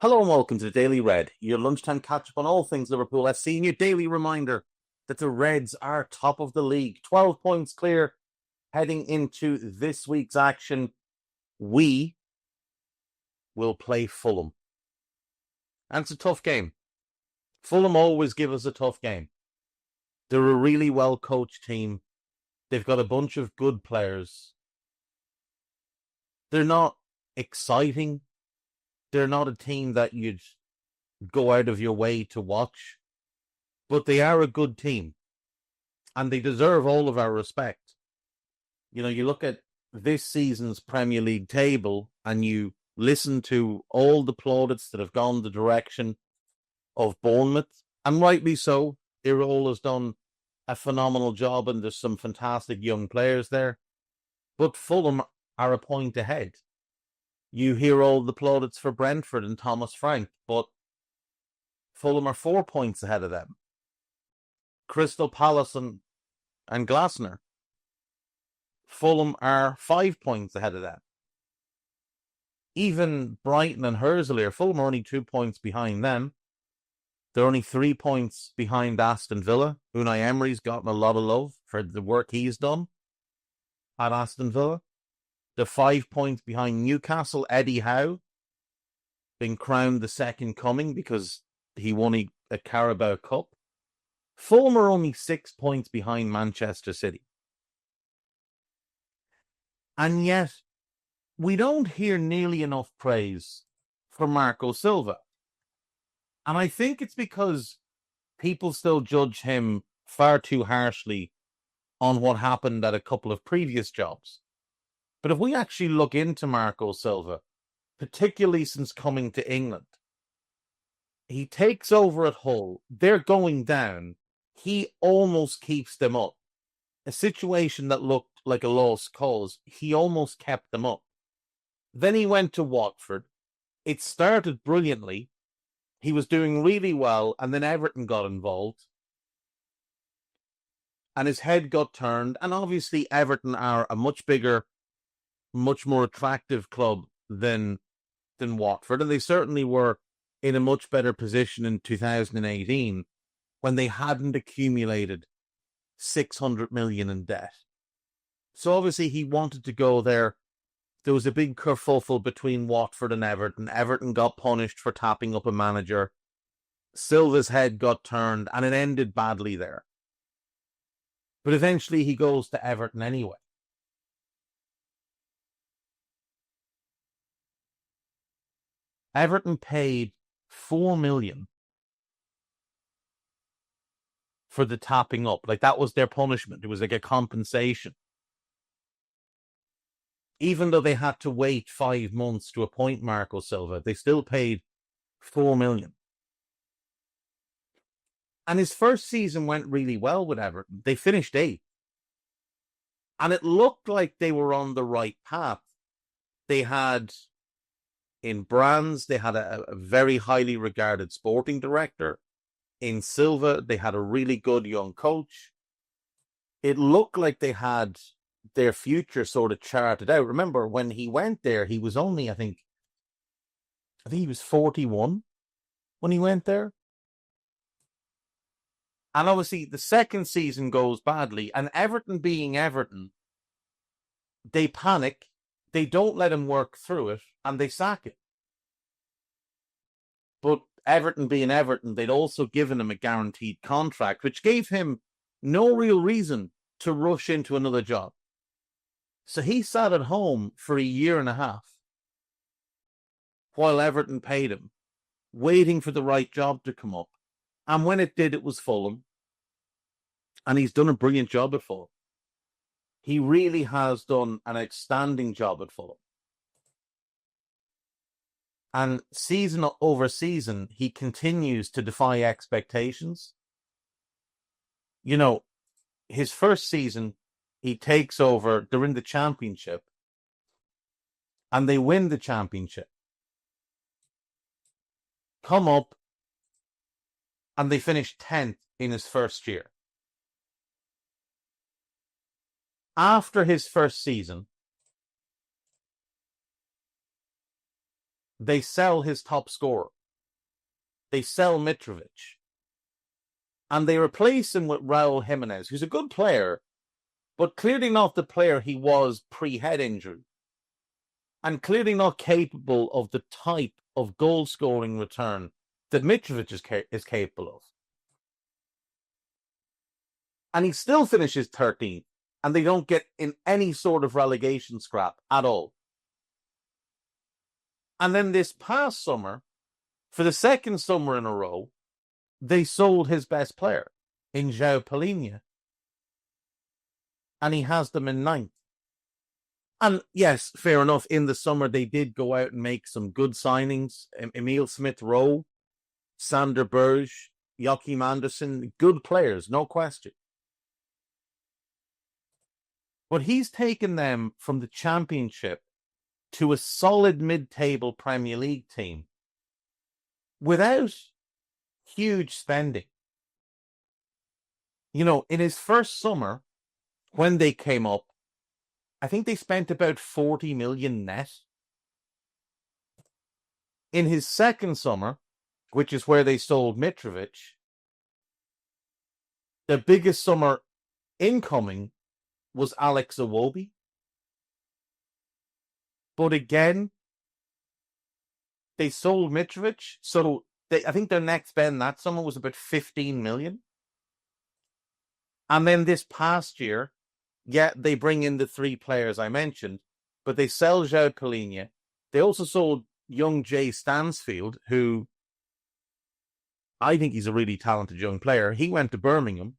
Hello and welcome to the Daily Red, your lunchtime catch-up on all things Liverpool FC and your daily reminder that the Reds are top of the league, 12 points clear heading into this week's action. We will play Fulham. And it's a tough game. Fulham always give us a tough game. They're a really well-coached team. They've got a bunch of good players. They're not exciting. They're not a team that you'd go out of your way to watch, but they are a good team and they deserve all of our respect. You know, you look at this season's Premier League table and you listen to all the plaudits that have gone the direction of Bournemouth, and rightly so. Iraola has done a phenomenal job and there's some fantastic young players there, but Fulham are a point ahead. You hear all the plaudits for Brentford and Thomas Frank, but Fulham are 4 points ahead of them. Crystal Palace and Glasner. Fulham are 5 points ahead of them. Even Brighton and Hursley, Fulham are only 2 points behind them. They're only 3 points behind Aston Villa. Unai Emery's gotten a lot of love for the work he's done at Aston Villa. They're 5 points behind Newcastle. Eddie Howe, been crowned the second coming because he won a Carabao Cup. Fulham are only 6 points behind Manchester City. And yet, we don't hear nearly enough praise for Marco Silva. And I think it's because people still judge him far too harshly on what happened at a couple of previous jobs. But if we actually look into Marco Silva, particularly since coming to England, he takes over at Hull. They're going down. He almost keeps them up. A situation that looked like a lost cause, he almost kept them up. Then he went to Watford. It started brilliantly. He was doing really well, and then Everton got involved. And his head got turned, and obviously Everton are a much bigger, much more attractive club than Watford, and they certainly were in a much better position in 2018 when they hadn't accumulated 600 million in debt. So obviously he wanted to go there. There was a big kerfuffle between Watford and Everton. Everton got punished for tapping up a manager. Silva's head got turned, and it ended badly there. But eventually he goes to Everton anyway. Everton paid 4 million for the tapping up. Like, that was their punishment. It was like a compensation. Even though they had to wait 5 months to appoint Marco Silva, they still paid 4 million. And his first season went really well with Everton. They finished 8th. And it looked like they were on the right path. They had, in Brands, they had a very highly regarded sporting director. In Silva, they had a really good young coach. It looked like they had their future sort of charted out. Remember, when he went there, he was only, I think he was 41 when he went there. And obviously, the second season goes badly, and Everton being Everton, they panic, they don't let him work through it, and they sack him. But Everton being Everton, they'd also given him a guaranteed contract, which gave him no real reason to rush into another job. So he sat at home for a year and a half while Everton paid him, waiting for the right job to come up. And when it did, it was Fulham. And he's done a brilliant job at Fulham. He really has done an outstanding job at Fulham. And season over season, he continues to defy expectations. You know, his first season, he takes over, they're in the championship, and they win the championship. Come up, and they finish 10th in his first year. After his first season, they sell his top scorer. They sell Mitrovic. And they replace him with Raul Jimenez, who's a good player, but clearly not the player he was pre-head injury. And clearly not capable of the type of goal-scoring return that Mitrovic is capable of. And he still finishes 13th, and they don't get in any sort of relegation scrap at all. And then this past summer, for the second summer in a row, they sold his best player in João Palhinha. And he has them in 9th. And yes, fair enough, in the summer they did go out and make some good signings. Emil Smith-Rowe, Sander Berge, Joachim Andersen, good players, no question. But he's taken them from the Championship to a solid mid-table Premier League team without huge spending. You know, in his first summer, when they came up, I think they spent about 40 million net. In his second summer, which is where they sold Mitrovic, the biggest summer incoming was Alex Iwobi. But again, they sold Mitrovic, so I think their next spend that summer was about 15 million. And then this past year, yeah, they bring in the 3 players I mentioned, but they sell João Palhinha. They also sold young Jay Stansfield, who I think he's a really talented young player. He went to Birmingham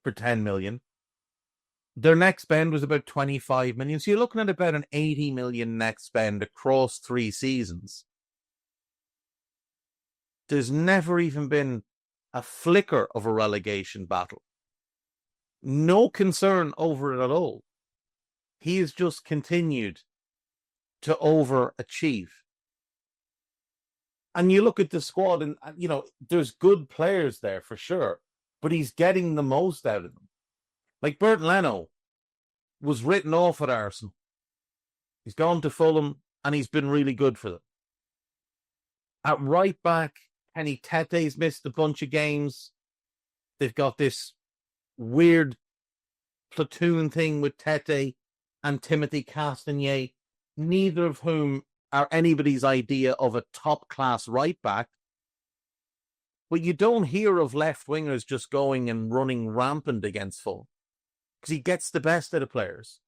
for 10 million. Their next spend was about 25 million. So you're looking at about an 80 million next spend across 3 seasons. There's never even been a flicker of a relegation battle. No concern over it at all. He has just continued to overachieve. And you look at the squad and, you know, there's good players there for sure, but he's getting the most out of them. Like Bert Leno was written off at Arsenal. He's gone to Fulham and he's been really good for them. At right back, Kenny Tete's missed a bunch of games. They've got this weird platoon thing with Tete and Timothy Castagne, neither of whom are anybody's idea of a top-class right back. But you don't hear of left wingers just going and running rampant against Fulham because he gets the best of the players.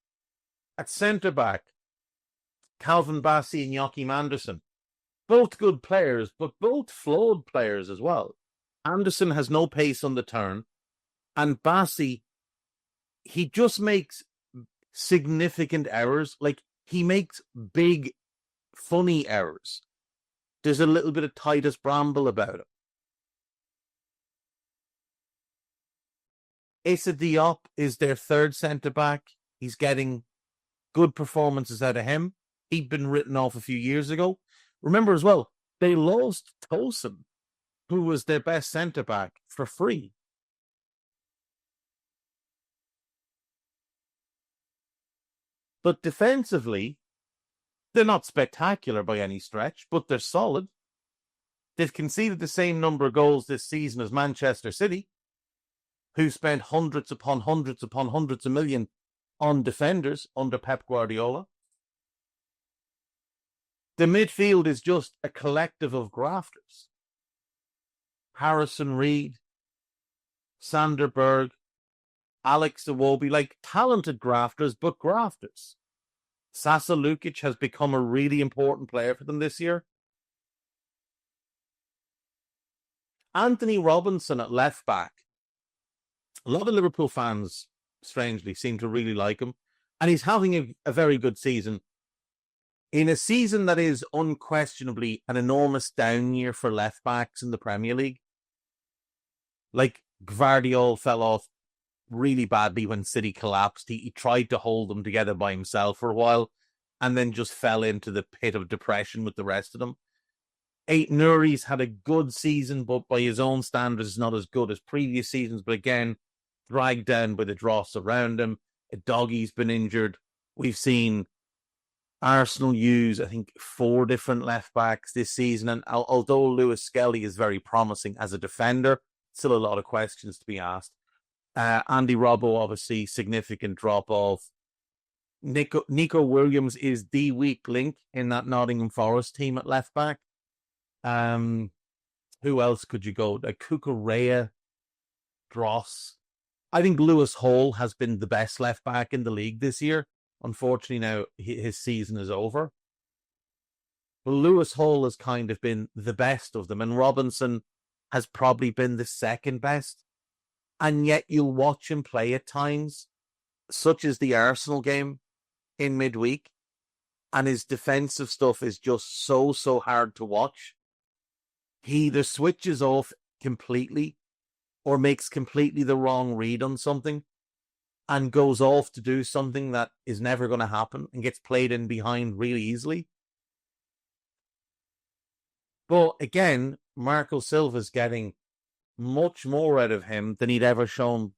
At centre back, Calvin Bassey and Joachim Andersen, both good players, but both flawed players as well. Andersen has no pace on the turn, and Bassey, he just makes significant errors. Like, he makes big, funny errors. There's a little bit of Titus Bramble about it. Issa Diop is their third centre-back. He's getting good performances out of him. He'd been written off a few years ago. Remember as well, they lost Tosin, who was their best centre-back, for free. But defensively, they're not spectacular by any stretch, but they're solid. They've conceded the same number of goals this season as Manchester City, who spent hundreds upon hundreds upon hundreds of million on defenders under Pep Guardiola. The midfield is just a collective of grafters. Harrison Reed, Sander Berge, Alex Iwobi, like talented grafters, but grafters. Sasa Lukic has become a really important player for them this year. Anthony Robinson at left back. A lot of Liverpool fans, strangely, seem to really like him. And he's having a very good season. In a season that is unquestionably an enormous down year for left backs in the Premier League. Like, Gvardiol fell off really badly when City collapsed. He tried to hold them together by himself for a while and then just fell into the pit of depression with the rest of them. Aït-Nouri's had a good season, but by his own standards is not as good as previous seasons. But again, dragged down by the dross around him. Doggy's been injured. We've seen Arsenal use, I think, 4 different left backs this season. And although Lewis Skelly is very promising as a defender, still a lot of questions to be asked. Andy Robbo, obviously, significant drop off. Nico Williams is the weak link in that Nottingham Forest team at left back. Who else could you go? Kukurea, Dross. I think Lewis Hall has been the best left back in the league this year. Unfortunately, now his season is over. But Lewis Hall has kind of been the best of them, and Robinson has probably been the second best. And yet you'll watch him play at times, such as the Arsenal game in midweek, and his defensive stuff is just so hard to watch. He either switches off completely or makes completely the wrong read on something and goes off to do something that is never going to happen and gets played in behind really easily. But again, Marco Silva's getting much more out of him than he'd ever shown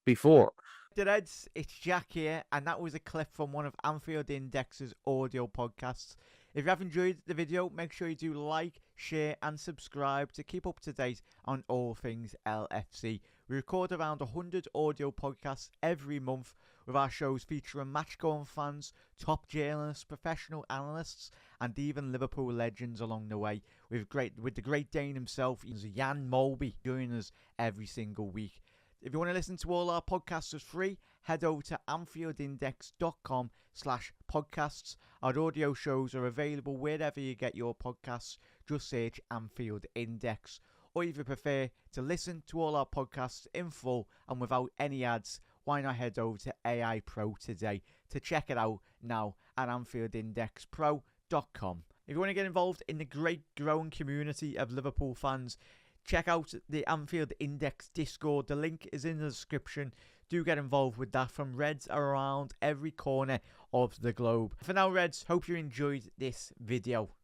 before. The Reds, it's Jack here, and that was a clip from one of Anfield Index's audio podcasts. If you have enjoyed the video, make sure you do like, share and subscribe to keep up to date on all things LFC. We record around 100 audio podcasts every month, with our shows featuring match-going fans, top journalists, professional analysts and even Liverpool legends along the way, with the great Dane himself, Jan Molby, joining us every single week. If you want to listen to all our podcasts for free, head over to anfieldindex.com/podcasts. Our audio shows are available wherever you get your podcasts. Just search Anfield Index. Or if you prefer to listen to all our podcasts in full and without any ads, why not head over to AI Pro today to check it out now at anfieldindexpro.com. If you want to get involved in the great growing community of Liverpool fans, check out the Anfield Index Discord. The link is in the description. Do get involved with that, from Reds around every corner of the globe. For now, Reds, hope you enjoyed this video.